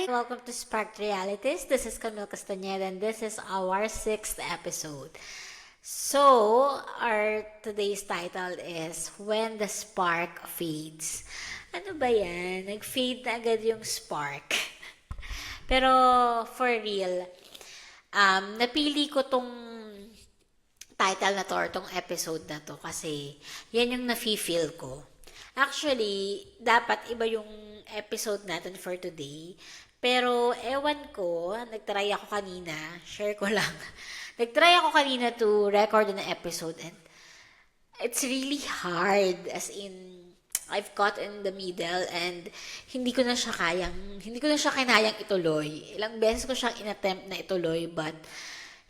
Welcome to Sparked Realities. This is Camille Castañeda and this is our 6th episode. So, our today's title is When the Spark Fades. Ano ba yan? Nag-fade na agad yung spark. Pero, for real, napili ko tong title na to or tong episode na to kasi yan yung nafe-feel ko. Actually, dapat iba yung episode natin for today. Pero, ewan ko, nagtry ako kanina, share ko lang. Nagtry ako kanina to record an episode and it's really hard. As in, I've caught in the middle and hindi ko na siya kinayang ituloy. Ilang beses ko siyang inattempt na ituloy but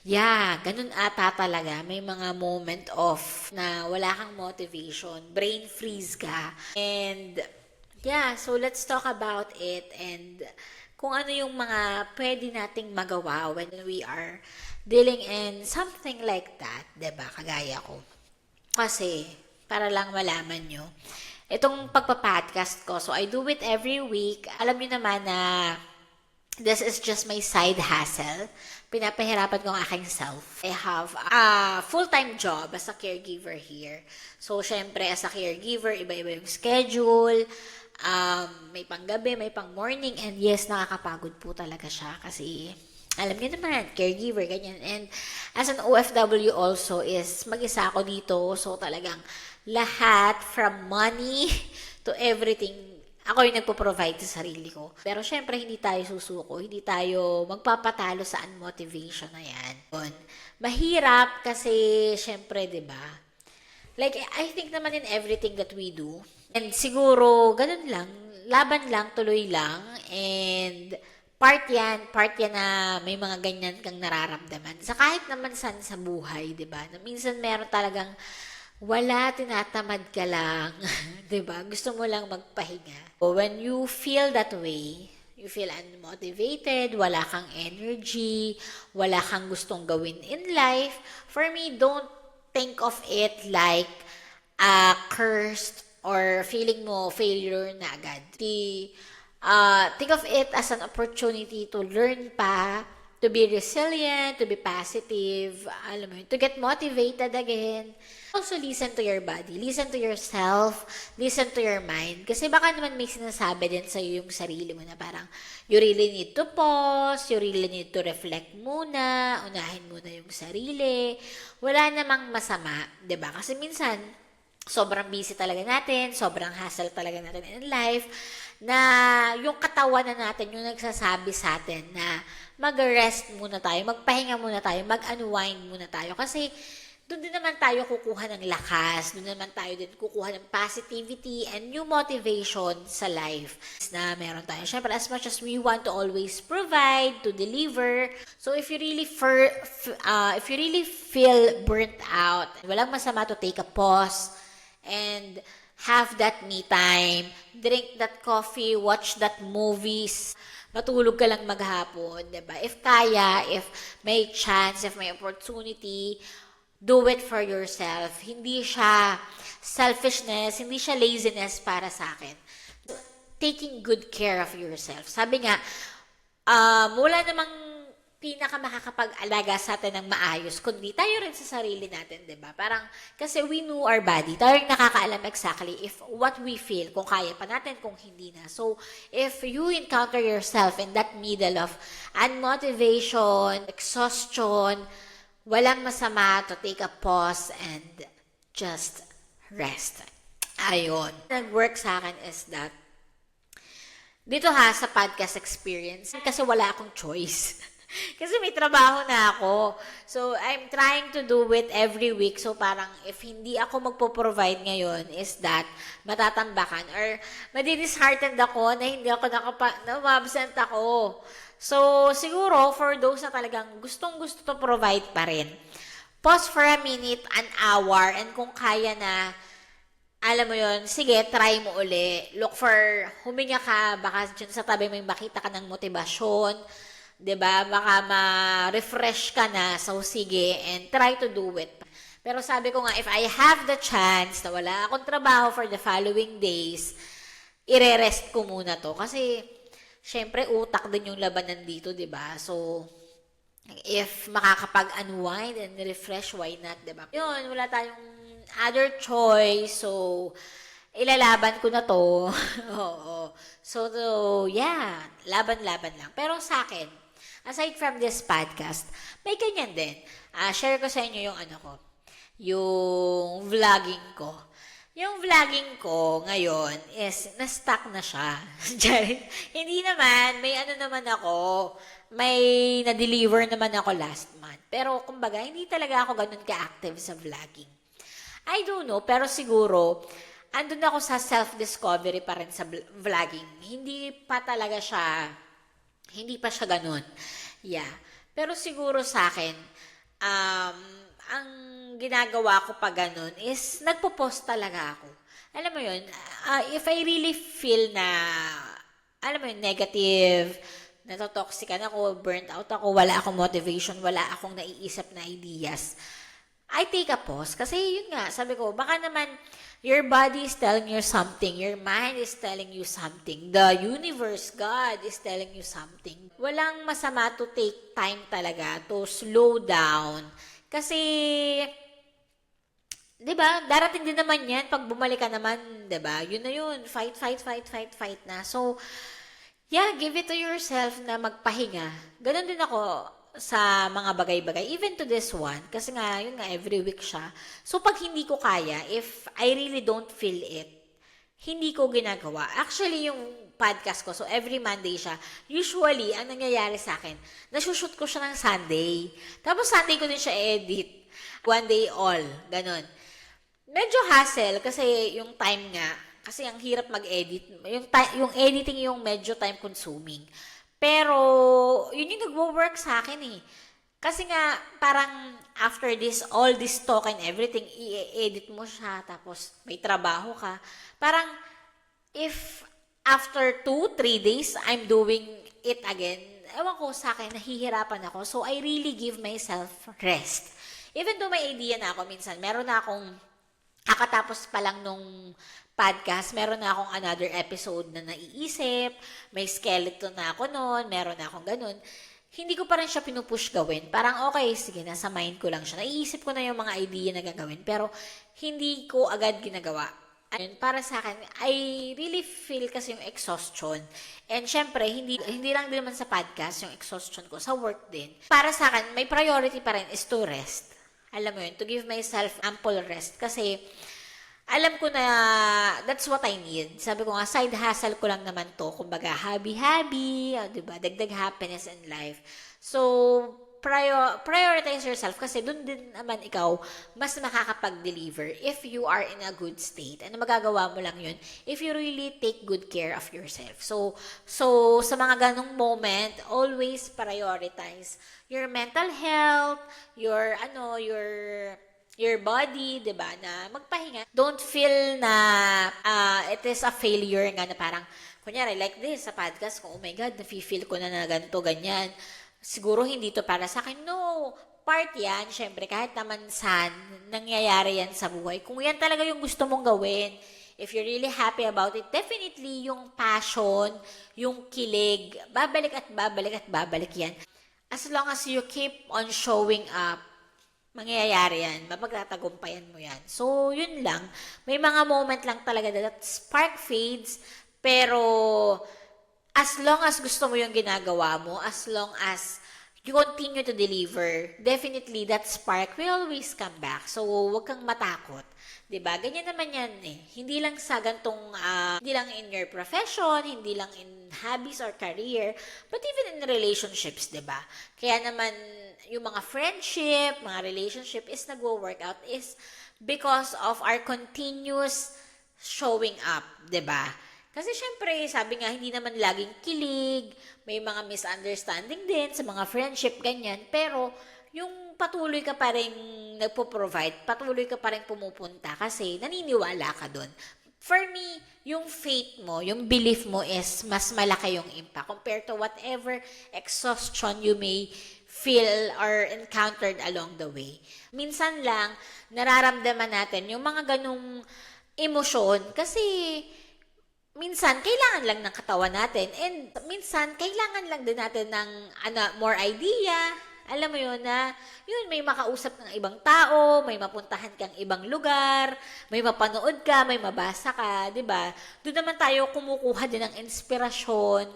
yeah, ganun ata talaga. May mga moment off na wala kang motivation, brain freeze ka. And yeah, so let's talk about it and kung ano yung mga pwede nating magawa when we are dealing in something like that, 'di ba? Kagaya ko. Kasi, para lang malaman nyo, itong pagpa-podcast ko, so I do it every week. Alam nyo naman na this is just my side hustle. Pinapahirapan ko ang aking self. I have a full-time job as a caregiver here. So, syempre, as a caregiver, iba-iba yung schedule. May panggabi, may pang morning, and yes, nakakapagod po talaga siya kasi alam niyo naman, caregiver, ganyan. And as an OFW also is mag-isa ako dito. So talagang lahat from money to everything, ako yung nagpo-provide sa sarili ko. Pero syempre, hindi tayo susuko. Hindi tayo magpapatalo sa unmotivation na yan. Mahirap kasi syempre, di ba? Like, I think naman in everything that we do. And siguro, ganun lang. Laban lang, tuloy lang. And part yan na may mga ganyan kang nararamdaman. Sa kahit naman saan sa buhay, di ba? Na minsan meron talagang wala, tinatamad ka lang. Di ba? Gusto mo lang magpahinga. When you feel that way, you feel unmotivated, wala kang energy, wala kang gustong gawin in life, for me, don't think of it like a cursed or feeling mo failure na agad. Think of it as an opportunity to learn pa, to be resilient, to be positive, alam mo yun, to get motivated again. Also, listen to your body, listen to yourself, listen to your mind. Kasi baka naman may sinasabi din sa'yo yung sarili mo na parang, you really need to pause, you really need to reflect muna, unahin muna yung sarili. Wala namang masama, 'di ba? Kasi minsan, sobrang busy talaga natin, sobrang hassle talaga natin in life, na yung katawan na natin, yung nagsasabi sa atin na mag-rest muna tayo, magpahinga muna tayo, mag-unwind muna tayo. Kasi doon din naman tayo kukuha ng lakas, doon naman tayo din kukuha ng positivity and new motivation sa life na meron tayo. Siyempre, as much as we want to always provide, to deliver, so if you really feel burnt out, walang masama to take a pause and have that me time, drink that coffee, watch that movies, matulog ka lang maghapon, diba? If kaya, if may chance, if may opportunity, do it for yourself. Hindi siya selfishness, hindi siya laziness para sa akin. Taking good care of yourself. Sabi nga, wala namang pinaka-makakapag-alaga sa atin ng maayos, kundi tayo rin sa sarili natin, di ba? Parang, kasi we know our body. Tayo yung nakakaalam exactly if what we feel, kung kaya pa natin, kung hindi na. So, if you encounter yourself in that middle of unmotivation, exhaustion, walang masama to take a pause and just rest. Ayun. Nag-work sa akin is that, dito sa podcast experience, kasi wala akong choice. Kasi may trabaho na ako. So, I'm trying to do it every week. So, parang if hindi ako magpo-provide ngayon is that matatambakan or madidisheartened ako na hindi ako na-absent ako. So, siguro, for those na talagang gustong-gusto to provide pa rin, pause for a minute, an hour, and kung kaya na, alam mo yon, sige, try mo uli. Look for, huminga ka, baka dyan sa tabi may makita ka ng motibasyon, 'di ba? Baka ma-refresh ka na. So, sige, and try to do it. Pero sabi ko nga, if I have the chance na wala akong trabaho for the following days, ire-rest ko muna to. Kasi, syempre utak din yung labanan dito, 'di ba? So, if makakapag-unwind and refresh, why not, 'di ba? Yun, wala tayong other choice. So, ilalaban ko na to. Oo. So, yeah, laban-laban lang. Pero sa akin, aside from this podcast, may ganyan din. Share ko sa inyo yung ano ko, yung vlogging ko. Yung vlogging ko ngayon is na-stuck na siya. Hindi naman, may ano naman ako, may na-deliver naman ako last month. Pero kumbaga, hindi talaga ako ganun ka-active sa vlogging. I don't know, pero siguro, andun ako sa self-discovery pa rin sa vlogging. Hindi pa siya ganun. Yeah. Pero siguro sa akin, ang ginagawa ko pa ganun is nagpo-post talaga ako. Alam mo yun, if I really feel na, alam mo yun, negative, natotoxican ako, burnt out ako, wala akong motivation, wala akong naiisip na ideas, I take a pause. Kasi yun nga, sabi ko, baka naman your body is telling you something, your mind is telling you something, the universe, God is telling you something. Walang masama to take time talaga to slow down. Kasi, di ba, darating din naman yan pag bumalik ka naman, di ba? Yun na yun, fight na. So, yeah, give it to yourself na magpahinga. Ganon din ako sa mga bagay-bagay, even to this one, kasi nga, yun nga, every week siya. So, pag hindi ko kaya, if I really don't feel it, hindi ko ginagawa. Actually, yung podcast ko, so every Monday siya, usually, ang nangyayari sa akin, nasushoot ko siya ng Sunday. Tapos, Sunday ko din siya edit. One day all, ganon. Medyo hassle, kasi yung time nga, kasi ang hirap mag-edit. Yung editing yung medyo time consuming. Pero, yun yung nagwo-work sa akin eh. Kasi nga, parang after this, all this talk and everything, i-edit mo siya, tapos may trabaho ka. Parang, if after 2-3 days, I'm doing it again, ewan ko sa akin, nahihirapan ako. So, I really give myself rest. Even though may idea na ako minsan, meron na akong, kakatapos pa lang nung podcast, meron na akong another episode na naiisip, may skeleton na ako noon, meron na akong ganun. Hindi ko pa rin siya pinupush gawin. Parang okay, sige, nasa mind ko lang siya. Naiisip ko na yung mga idea na gagawin, pero hindi ko agad ginagawa. Ayun, para sa akin, I really feel kasi yung exhaustion. And syempre, hindi lang din naman sa podcast yung exhaustion ko, sa work din. Para sa akin, may priority pa rin is to rest. Alam mo yun, to give myself ample rest. Kasi, alam ko na that's what I need. Sabi ko nga, side hustle ko lang naman to. Kumbaga, hobby-hobby, diba? Dagdag happiness in life. So, prioritize yourself kasi dun din naman ikaw mas makakapag-deliver if you are in a good state. Ano magagawa mo lang yun? If you really take good care of yourself. So sa mga ganong moment, always prioritize your mental health, your body, 'di ba? Na magpahinga. Don't feel na it is a failure nga na parang kunyari like this sa podcast ko, oh my god, nafi-feel ko na ganito ganyan. Siguro hindi to para sa akin. No, part yan, syempre kahit naman saan nangyayari yan sa buhay. Kung yan talaga yung gusto mong gawin, if you're really happy about it, definitely yung passion, yung kilig, babalik at babalik yan. As long as you keep on showing up, mangyayari yan, mapagtatagumpayan mo yan. So, yun lang. May mga moment lang talaga that spark fades, pero as long as gusto mo yung ginagawa mo, as long as you continue to deliver, definitely that spark will always come back. So, huwag kang matakot. 'Di ba? Ganyan naman yan eh. Hindi lang sa gantong, hindi lang in your profession, hindi lang in hobbies or career, but even in relationships, 'di ba? Kaya naman, yung mga friendship, mga relationship is nagwo-work out is because of our continuous showing up, 'di ba? Kasi syempre, sabi nga, hindi naman laging kilig, may mga misunderstanding din sa mga friendship, ganyan. Pero, yung patuloy ka pa rin nagpo-provide, patuloy ka pa rin pumupunta kasi naniniwala ka doon. For me, yung faith mo, yung belief mo is mas malaki yung impact compared to whatever exhaustion you may feel or encountered along the way. Minsan lang, nararamdaman natin yung mga ganong emosyon kasi minsan, kailangan lang ng katawan natin. And minsan, kailangan lang din natin ng more idea. Alam mo yun na, yun, may makausap ng ibang tao, may mapuntahan kang ibang lugar, may mapanood ka, may mabasa ka, di ba? Doon naman tayo kumukuha din ng inspirasyon.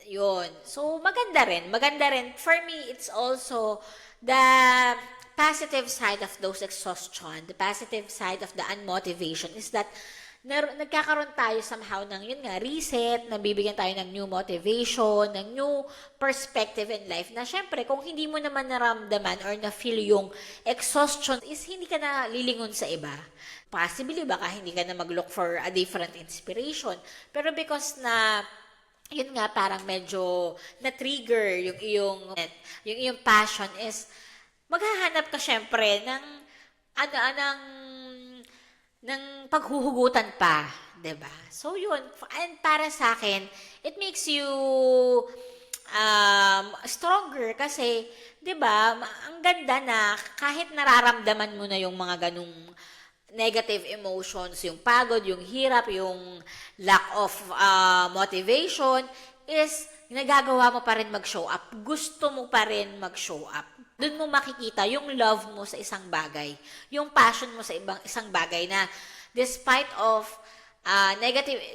Yun. So, maganda rin. Maganda rin. For me, it's also the positive side of those exhaustion, the positive side of the unmotivation is that nagkakaroon tayo somehow ng, yun nga, reset, nabibigyan tayo ng new motivation, ng new perspective in life, na syempre, kung hindi mo naman naramdaman or na-feel yung exhaustion, is hindi ka na lilingon sa iba. Possibly, baka hindi ka na mag-look for a different inspiration. Pero because na, yun nga, parang medyo na-trigger yung iyong passion is, maghahanap ka syempre ng, ng paghuhugutan pa, 'di ba? So yun, and para sa akin, it makes you stronger kasi 'di ba? Ang ganda na kahit nararamdaman mo na yung mga ganung negative emotions, yung pagod, yung hirap, yung lack of motivation is nagagawa mo pa rin mag-show up. Gusto mo pa rin mag-show up. Doon mo makikita yung love mo sa isang bagay, yung passion mo sa isang bagay na despite of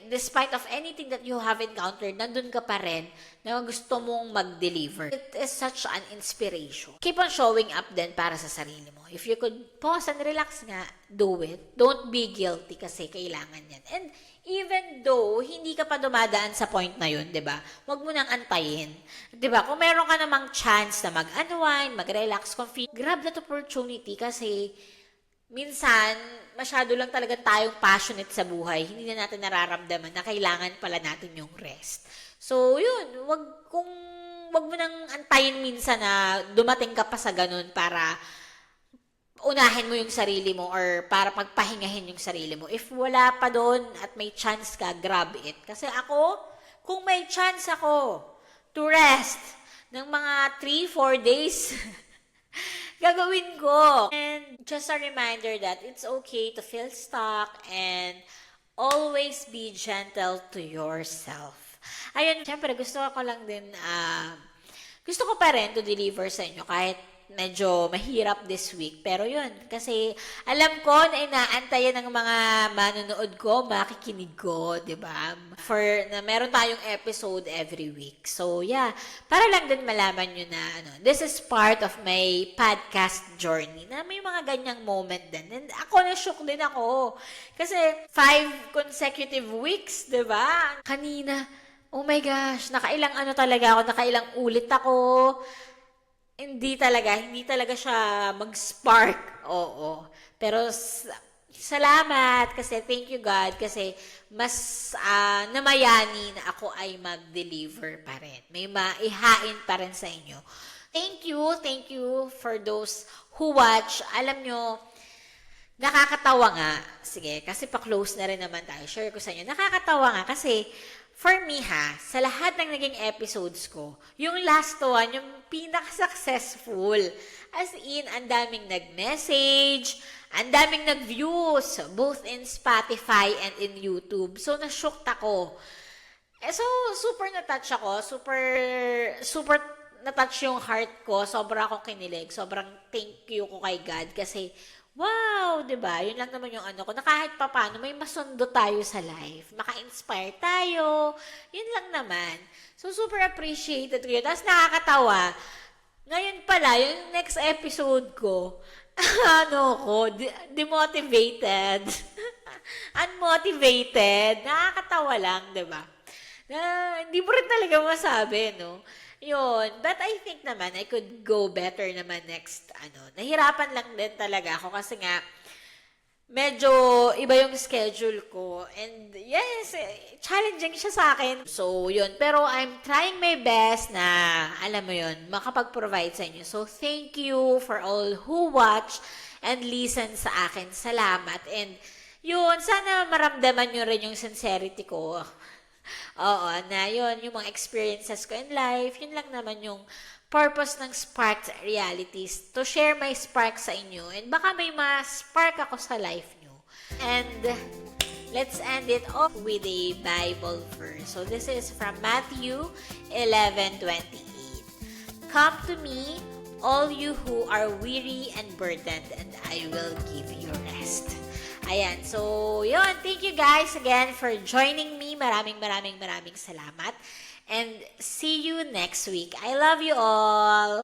despite of anything that you have encountered, nandun ka pa rin na gusto mong mag-deliver. It is such an inspiration. Keep on showing up din para sa sarili mo. If you could pause and relax nga, do it. Don't be guilty kasi kailangan yan. And even though hindi ka pa dumadaan sa point na yun, 'di ba? Huwag mo nang antayin. 'Di ba? Kung meron ka namang chance na mag-unwind, mag-relax, grab that opportunity kasi minsan masyado lang talaga tayong passionate sa buhay. Hindi na natin nararamdaman na kailangan pala natin yung rest. So, yun, wag mo nang antayin minsan na dumating ka pa sa ganun para unahin mo yung sarili mo or para pagpahingahin yung sarili mo. If wala pa doon at may chance ka, grab it. Kasi ako, kung may chance ako to rest ng mga 3-4 days, gagawin ko. And just a reminder that it's okay to feel stuck and always be gentle to yourself. Ayun, syempre gusto ko lang din, gusto ko pa rin to deliver sa inyo kahit medyo mahirap this week. Pero yun, kasi alam ko na inaantayan ng mga manonood ko, makikinig ko, di ba? For na meron tayong episode every week. So yeah, para lang din malaman nyo na this is part of my podcast journey na may mga ganyang moment din. And ako na-shock din ako. Kasi 5 consecutive weeks, di ba? Kanina, oh my gosh, nakailang nakailang ulit ako. Hindi talaga siya mag-spark. Oo. Pero salamat kasi thank you God kasi mas namayani na ako ay mag-deliver pa rin. May maihain pa rin sa inyo. Thank you for those who watch. Alam nyo, nakakatawa nga. Sige, kasi pa-close na rin naman tayo. Share ko sa inyo. Nakakatawa nga kasi for me sa lahat ng naging episodes ko, yung last one, yung pinaka-successful. As in, ang daming nag-message, ang daming nag-views, both in Spotify and in YouTube. So, na-shocked ako. So, super na-touch ako. Super na-touch yung heart ko. Sobrang akong kinilig. Sobrang thank you ko kay God kasi wow, 'di ba? Yun lang naman yung ko. Na kahit papaano may masundo tayo sa life. Maka-inspire tayo. Yun lang naman. So, super appreciated ko yun. Tapos nakakatawa. Ngayon pala, yung next episode ko, demotivated. Unmotivated. Nakakatawa lang, 'di ba? Hindi mo rin talaga masabi, no? Yun. But I think naman, I could go better naman next, Nahirapan lang din talaga ako kasi nga, medyo iba yung schedule ko. And yes, challenging siya sa akin. So, yun. Pero I'm trying my best na, alam mo yun, makapag-provide sa inyo. So, thank you for all who watch and listen sa akin. Salamat. And yun, sana maramdaman nyo rin yung sincerity ko. Oo, na yun, yung mga experiences ko in life, yun lang naman yung purpose ng Sparked Realities, to share my spark sa inyo, and baka may ma-spark ako sa life nyo. And let's end it off with a Bible verse. So this is from Matthew 11:28. Come to me, all you who are weary and burdened, and I will give you rest. Ayan. So, yun. Thank you guys again for joining me. Maraming salamat. And see you next week. I love you all.